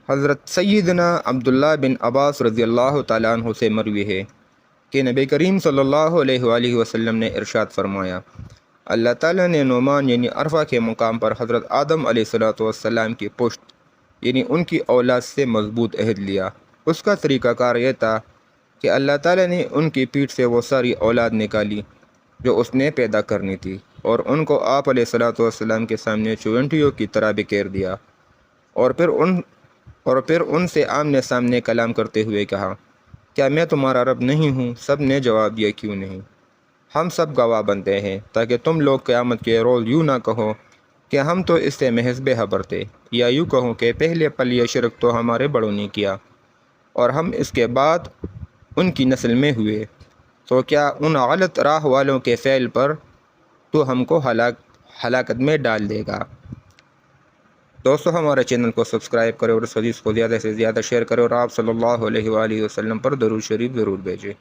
حضرت سیدنا عبداللہ بن عباس رضی اللہ تعالیٰ عنہ سے مروی ہے کہ نبی کریم صلی اللہ علیہ وآلہ وسلم نے ارشاد فرمایا، اللہ تعالیٰ نے نعمان یعنی عرفہ کے مقام پر حضرت آدم علیہ السلام کی پشت یعنی ان کی اولاد سے مضبوط عہد لیا۔ اس کا طریقہ کار یہ تھا کہ اللہ تعالیٰ نے ان کی پیٹھ سے وہ ساری اولاد نکالی جو اس نے پیدا کرنی تھی، اور ان کو آپ علیہ السلام کے سامنے چونٹیوں کی طرح بکھیر دیا، اور پھر ان سے آمنے سامنے کلام کرتے ہوئے کہا، کیا میں تمہارا رب نہیں ہوں؟ سب نے جواب دیا، کیوں نہیں، ہم سب گواہ بنتے ہیں، تاکہ تم لوگ قیامت کے روز یوں نہ کہو کہ ہم تو اس سے محض بے خبر تھے، یا یوں کہو کہ پہلے پل یہ شرک تو ہمارے بڑوں نے کیا اور ہم اس کے بعد ان کی نسل میں ہوئے، تو کیا ان غلط راہ والوں کے فعل پر تو ہم کو ہلاکت میں ڈال دے گا۔ دوستو، ہمارے چینل کو سبسکرائب کرو اور اس حدیث کو زیادہ سے زیادہ شیئر کرو، اور آپ صلی اللہ علیہ وآلہ وسلم پر درود شریف ضرور بھیجیں۔